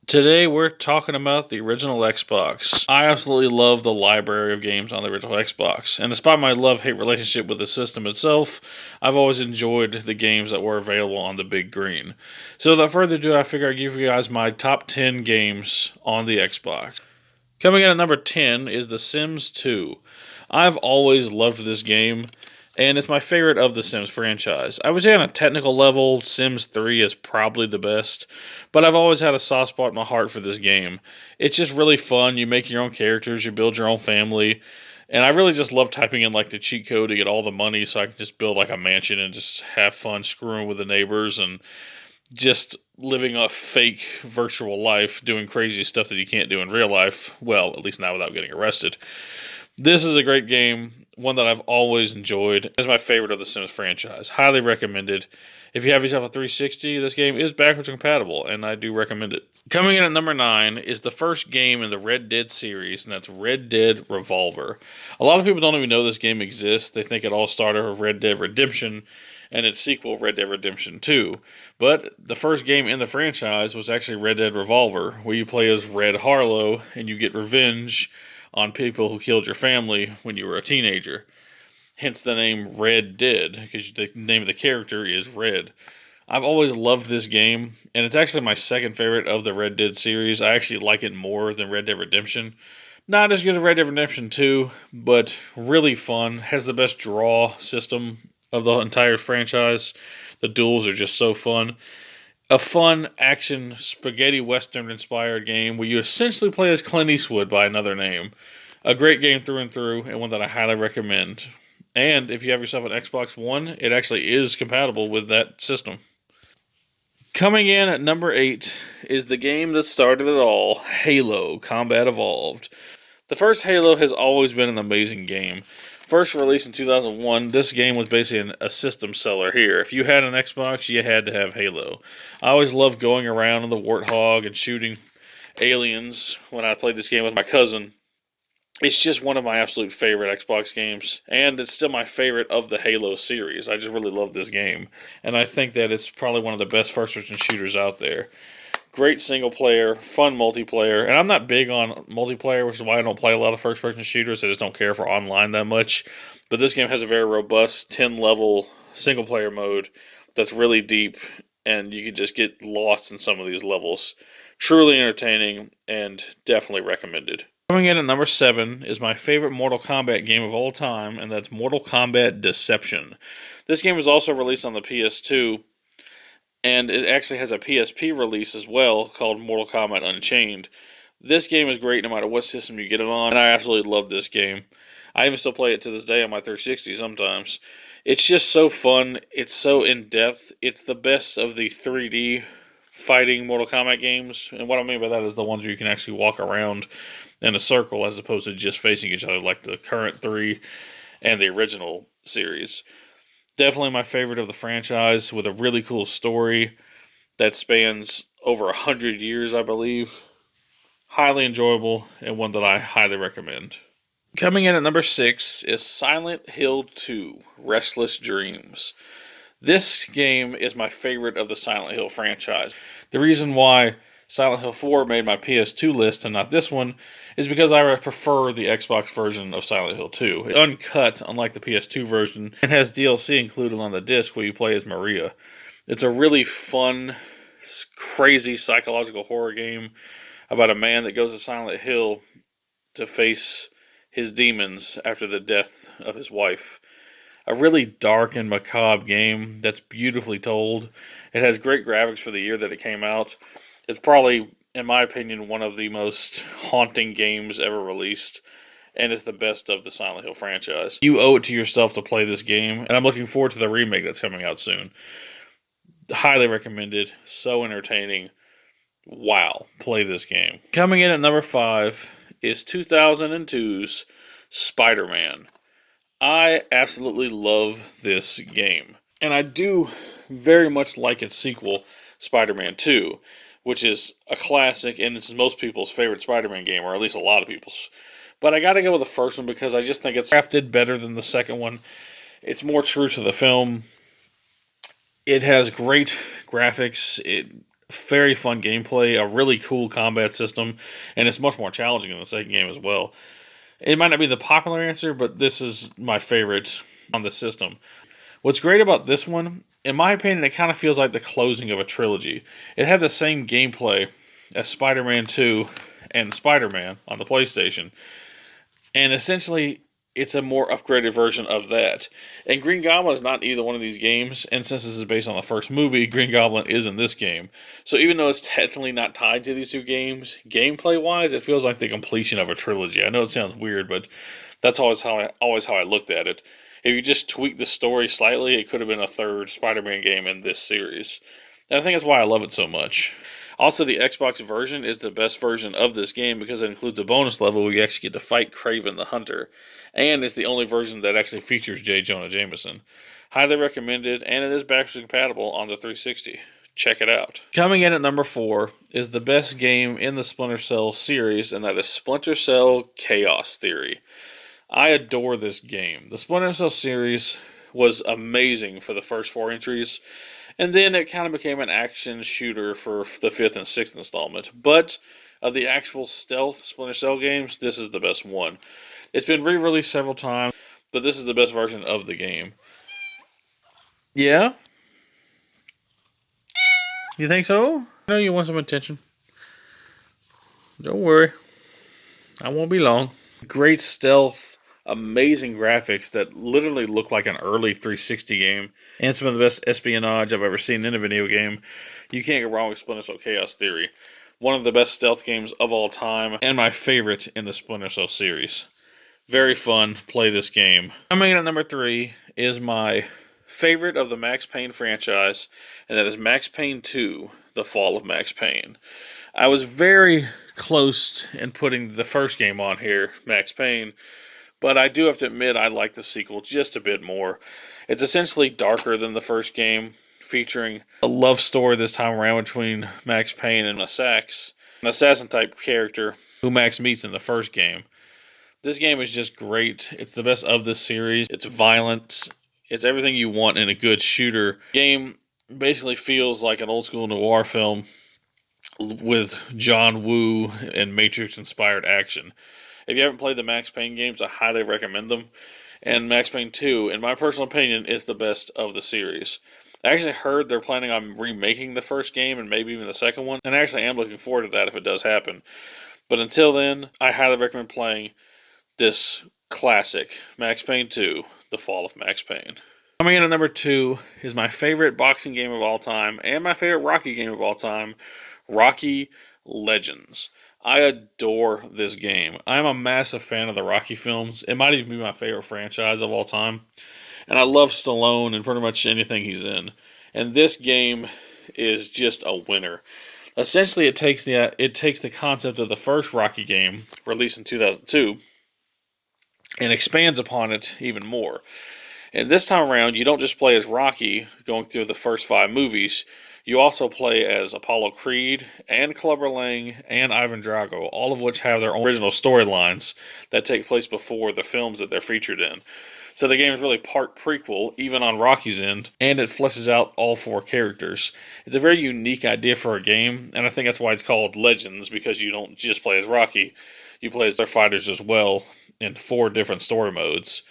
Today we're talking about the original Xbox. I absolutely love the library of games on the original Xbox, and despite my love-hate relationship with the system itself, I've always enjoyed the games that were available on the big green. So without further ado, I figure I'd give you guys my top 10 games on the Xbox. Coming in at number 10 is The Sims 2. I've always loved this game, and it's my favorite of the Sims franchise. I would say on a technical level, Sims 3 is probably the best, but I've always had a soft spot in my heart for this game. It's just really fun. You make your own characters, you build your own family, and I really just love typing in like the cheat code to get all the money so I can just build like a mansion and just have fun screwing with the neighbors and just living a fake virtual life, doing crazy stuff that you can't do in real life. Well, at least not without getting arrested. This is a great game, one that I've always enjoyed. It's my favorite of the Sims franchise. Highly recommended. If you have yourself a 360, this game is backwards compatible, and I do recommend it. Coming in at number 9 is the first game in the Red Dead series, and that's Red Dead Revolver. A lot of people don't even know this game exists. They think it all started with Red Dead Redemption and its sequel, Red Dead Redemption 2. But the first game in the franchise was actually Red Dead Revolver, where you play as Red Harlow, and you get revenge on people who killed your family when you were a teenager. Hence the name Red Dead, because the name of the character is Red. I've always loved this game, and it's actually my second favorite of the Red Dead series. I actually like it more than Red Dead Redemption. Not as good as Red Dead Redemption 2, but really fun. Has the best draw system of the entire franchise. The duels are just so fun. A fun action spaghetti western inspired game where you essentially play as Clint Eastwood by another name. A great game through and through, and one that I highly recommend. And if you have yourself an Xbox One, it actually is compatible with that system. Coming in at number 8 is the game that started it all, Halo Combat Evolved. The first Halo has always been an amazing game. First released in 2001, this game was basically a system seller here. If you had an Xbox, you had to have Halo. I always loved going around in the Warthog and shooting aliens when I played this game with my cousin. It's just one of my absolute favorite Xbox games, and it's still my favorite of the Halo series. I just really love this game, and I think that it's probably one of the best first-person shooters out there. Great single player, fun multiplayer, and I'm not big on multiplayer, which is why I don't play a lot of first-person shooters. I just don't care for online that much. But this game has a very robust 10-level single-player mode that's really deep, and you can just get lost in some of these levels. Truly entertaining, and definitely recommended. Coming in at number 7 is my favorite Mortal Kombat game of all time, and that's Mortal Kombat Deception. This game was also released on the PS2, and it actually has a PSP release as well called Mortal Kombat Unchained. This game is great no matter what system you get it on, and I absolutely love this game. I even still play it to this day on my 360 sometimes. It's just so fun. It's so in-depth. It's the best of the 3D fighting Mortal Kombat games, and what I mean by that is the ones where you can actually walk around in a circle as opposed to just facing each other like the current 3 and the original series. Definitely my favorite of the franchise, with a really cool story that spans over 100 years, I believe. Highly enjoyable, and one that I highly recommend. Coming in at number 6 is Silent Hill 2, Restless Dreams. This game is my favorite of the Silent Hill franchise. The reason why Silent Hill 4 made my PS2 list and not this one is because I prefer the Xbox version of Silent Hill 2. It's uncut, unlike the PS2 version, and has DLC included on the disc where you play as Maria. It's a really fun, crazy psychological horror game about a man that goes to Silent Hill to face his demons after the death of his wife. A really dark and macabre game that's beautifully told. It has great graphics for the year that it came out. It's probably, in my opinion, one of the most haunting games ever released, and it's the best of the Silent Hill franchise. You owe it to yourself to play this game, and I'm looking forward to the remake that's coming out soon. Highly recommended. So entertaining. Wow. Play this game. Coming in at number 5 is 2002's Spider-Man. I absolutely love this game, and I do very much like its sequel, Spider-Man 2, which is a classic, and it's most people's favorite Spider-Man game, or at least a lot of people's. But I gotta go with the first one because I just think it's crafted better than the second one. It's more true to the film. It has great graphics. Very fun gameplay, a really cool combat system, and it's much more challenging in the second game as well. It might not be the popular answer, but this is my favorite on the system. What's great about this one, in my opinion, it kind of feels like the closing of a trilogy. It had the same gameplay as Spider-Man 2 and Spider-Man on the PlayStation, and essentially it's a more upgraded version of that. And Green Goblin is not either one of these games, and since this is based on the first movie, Green Goblin is in this game. So even though it's technically not tied to these two games, gameplay-wise, it feels like the completion of a trilogy. I know it sounds weird, but that's always how I looked at it. If you just tweak the story slightly, it could have been a third Spider-Man game in this series. And I think that's why I love it so much. Also, the Xbox version is the best version of this game because it includes a bonus level where you actually get to fight Kraven the Hunter. And it's the only version that actually features J. Jonah Jameson. Highly recommended, and it is backwards compatible on the 360. Check it out. Coming in at number 4 is the best game in the Splinter Cell series, and that is Splinter Cell Chaos Theory. I adore this game. The Splinter Cell series was amazing for the first 4 entries, and then it kind of became an action shooter for the 5th and 6th installment. But of the actual stealth Splinter Cell games, this is the best one. It's been re-released several times, but this is the best version of the game. Yeah? You think so? I know you want some attention. Don't worry. I won't be long. Great stealth, amazing graphics that literally look like an early 360 game, and some of the best espionage I've ever seen in a video game. You can't go wrong with Splinter Cell Chaos Theory. One of the best stealth games of all time, and my favorite in the Splinter Cell series. Very fun. Play this game. Coming in at number 3 is my favorite of the Max Payne franchise, and that is Max Payne 2, The Fall of Max Payne. I was very close in putting the first game on here, Max Payne, but I do have to admit I like the sequel just a bit more. It's essentially darker than the first game, featuring a love story this time around between Max Payne and a Sax, an assassin-type character who Max meets in the first game. This game is just great. It's the best of this series. It's violent. It's everything you want in a good shooter. Game basically feels like an old school noir film with John Woo and Matrix-inspired action. If you haven't played the Max Payne games, I highly recommend them. And Max Payne 2, in my personal opinion, is the best of the series. I actually heard they're planning on remaking the first game and maybe even the second one. And I actually am looking forward to that if it does happen. But until then, I highly recommend playing this classic, Max Payne 2, The Fall of Max Payne. Coming in at number 2 is my favorite boxing game of all time and my favorite Rocky game of all time, Rocky Legends. I adore this game. I'm a massive fan of the Rocky films. It might even be my favorite franchise of all time. And I love Stallone and pretty much anything he's in. And this game is just a winner. Essentially, it takes the concept of the first Rocky game, released in 2002, and expands upon it even more. And this time around, you don't just play as Rocky going through the first 5 movies. You also play as Apollo Creed and Clubber Lang and Ivan Drago, all of which have their own original storylines that take place before the films that they're featured in. So the game is really part prequel, even on Rocky's end, and it fleshes out all 4 characters. It's a very unique idea for a game, and I think that's why it's called Legends, because you don't just play as Rocky, you play as their fighters as well in 4 different story modes.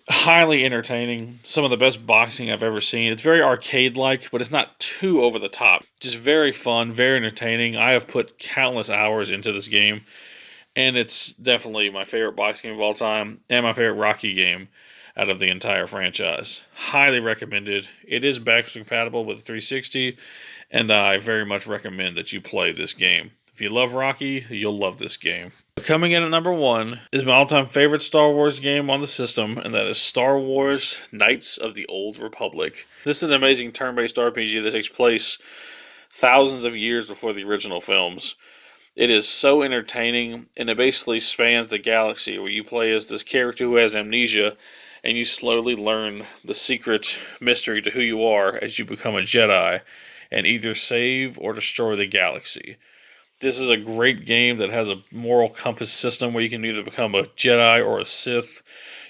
Highly entertaining. Some of the best boxing I've ever seen. It's very arcade-like, but it's not too over the top. Just very fun, very entertaining. I have put countless hours into this game, and it's definitely my favorite boxing game of all time and my favorite Rocky game out of the entire franchise. Highly recommended. It is backwards compatible with 360, and I very much recommend that you play this game. If you love Rocky, you'll love this game. Coming in at number 1 is my all-time favorite Star Wars game on the system, and that is Star Wars Knights of the Old Republic. This is an amazing turn-based RPG that takes place thousands of years before the original films. It is so entertaining, and it basically spans the galaxy, where you play as this character who has amnesia, and you slowly learn the secret mystery to who you are as you become a Jedi, and either save or destroy the galaxy. This is a great game that has a moral compass system where you can either become a Jedi or a Sith.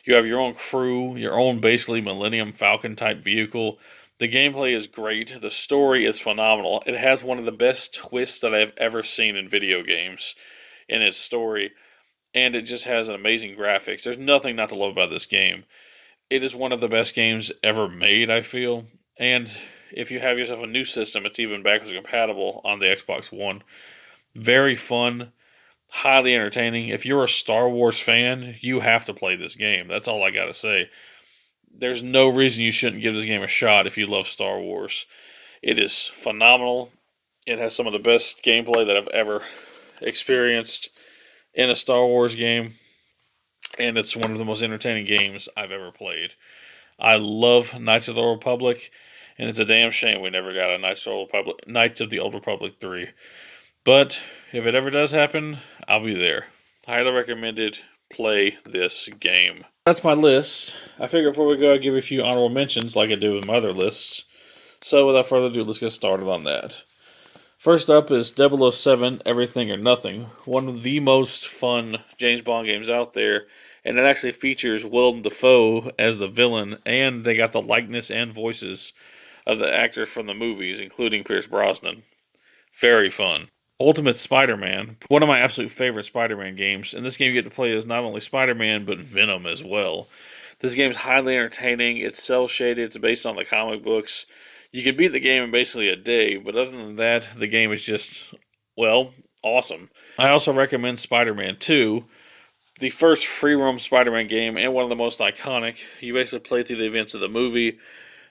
You have your own crew, your own basically Millennium Falcon type vehicle The gameplay is great. The story is phenomenal. It has one of the best twists that I've ever seen in video games in its story, and it just has an amazing graphics. There's nothing not to love about this game. It is one of the best games ever made, I feel. And if you have yourself a new system, it's even backwards compatible on the Xbox One. Very fun, highly entertaining. If you're a Star Wars fan, you have to play this game. That's all I gotta say. There's no reason you shouldn't give this game a shot if you love Star Wars. It is phenomenal. It has some of the best gameplay that I've ever experienced in a Star Wars game, and it's one of the most entertaining games I've ever played. I love Knights of the Old Republic, and it's a damn shame we never got a Knights of the Old Republic 3. But if it ever does happen, I'll be there. Highly recommended. Play this game. That's my list. I figure before we go, I'll give you a few honorable mentions like I do with my other lists. So without further ado, let's get started on that. First up is 007 Everything or Nothing, one of the most fun James Bond games out there, and it actually features Willem Dafoe as the villain, and they got the likeness and voices of the actors from the movies, including Pierce Brosnan. Very fun. Ultimate Spider-Man, one of my absolute favorite Spider-Man games, and this game you get to play as not only Spider-Man, but Venom as well. This game is highly entertaining, it's cel-shaded, it's based on the comic books. You can beat the game in basically a day, but other than that, the game is just, well, awesome. I also recommend Spider-Man 2, the first free-roam Spider-Man game, and one of the most iconic. You basically play through the events of the movie,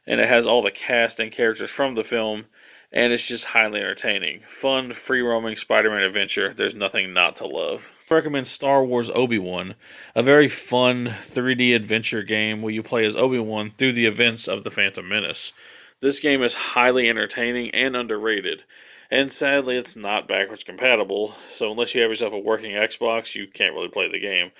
and it has all the cast and characters from the film, and it's just highly entertaining. Fun, free-roaming Spider-Man adventure. There's nothing not to love. I recommend Star Wars Obi-Wan, a very fun 3D adventure game where you play as Obi-Wan through the events of The Phantom Menace. This game is highly entertaining and underrated, and sadly it's not backwards compatible, so unless you have yourself a working Xbox, you can't really play the game.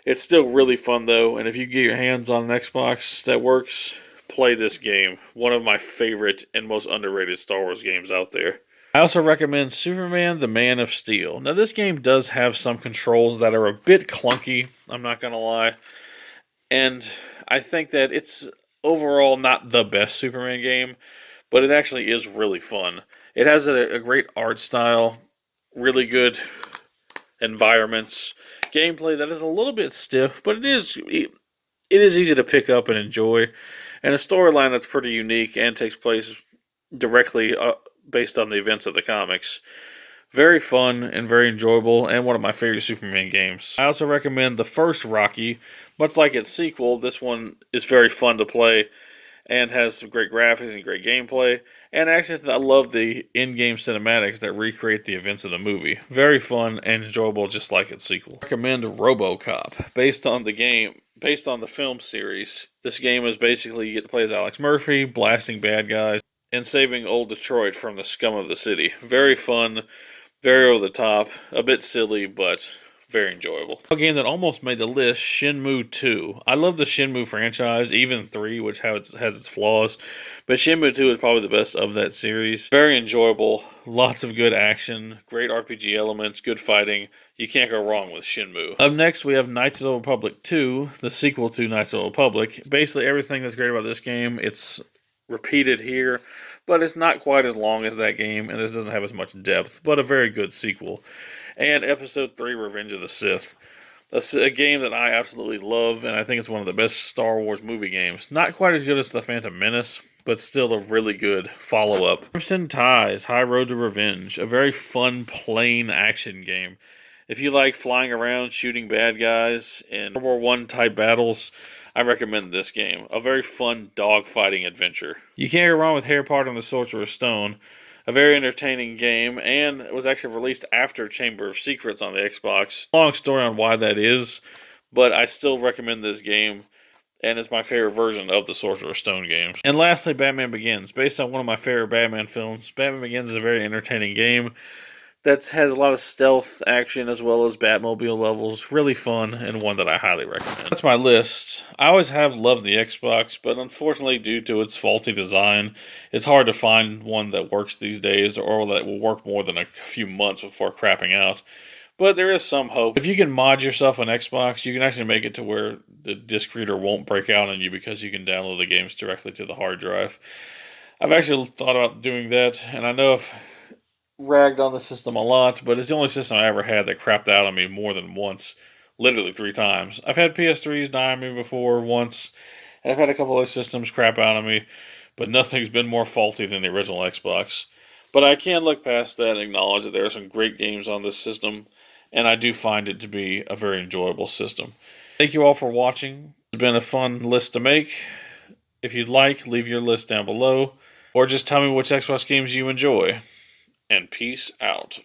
It's still really fun though, and if you get your hands on an Xbox that works, play this game. One of my favorite and most underrated Star Wars games out there. I also recommend Superman the Man of Steel. Now this game does have some controls that are a bit clunky, I'm not going to lie. And I think that it's overall not the best Superman game, but it actually is really fun. It has a great art style, really good environments, gameplay that is a little bit stiff, but it is easy to pick up and enjoy, and a storyline that's pretty unique and takes place directly based on the events of the comics. Very fun and very enjoyable, and one of my favorite Superman games. I also recommend the first Rocky. Much like its sequel, this one is very fun to play and has some great graphics and great gameplay. And actually, I love the in-game cinematics that recreate the events of the movie. Very fun and enjoyable, just like its sequel. I recommend RoboCop, based on the film series. This game is basically you get to play as Alex Murphy, blasting bad guys, and saving old Detroit from the scum of the city. Very fun, very over the top, a bit silly, but very enjoyable. A game that almost made the list, Shenmue 2. I love the Shenmue franchise, even 3, which has its flaws, but Shenmue 2 is probably the best of that series. Very enjoyable, lots of good action, great RPG elements, good fighting. You can't go wrong with Shenmue. Up next, we have Knights of the Old Republic 2, the sequel to Knights of the Old Republic. Basically, everything that's great about this game, it's repeated here, but it's not quite as long as that game, and it doesn't have as much depth, but a very good sequel. And Episode 3, Revenge of the Sith. A game that I absolutely love, and I think it's one of the best Star Wars movie games. Not quite as good as The Phantom Menace, but still a really good follow-up. Crimson Ties, High Road to Revenge. A very fun, plain action game. If you like flying around, shooting bad guys in World War I type battles, I recommend this game. A very fun dogfighting adventure. You can't go wrong with Harry Potter and the Sorcerer's Stone. A very entertaining game, and it was actually released after Chamber of Secrets on the Xbox. Long story on why that is, but I still recommend this game, and it's my favorite version of the Sorcerer's Stone games. And lastly, Batman Begins. Based on one of my favorite Batman films, Batman Begins is a very entertaining game that has a lot of stealth action as well as Batmobile levels. Really fun, and one that I highly recommend. That's my list. I always have loved the Xbox, but unfortunately due to its faulty design, it's hard to find one that works these days or that will work more than a few months before crapping out. But there is some hope. If you can mod yourself an Xbox, you can actually make it to where the disk reader won't break out on you because you can download the games directly to the hard drive. I've actually thought about doing that, and I know I've ragged on the system a lot, but it's the only system I ever had that crapped out on me more than once, literally 3 times. I've had PS3s die on me before once, and I've had a couple other systems crap out on me, but nothing's been more faulty than the original Xbox. But I can look past that and acknowledge that there are some great games on this system, and I do find it to be a very enjoyable system. Thank you all for watching. It's been a fun list to make. If you'd like, leave your list down below, or just tell me which Xbox games you enjoy. And peace out.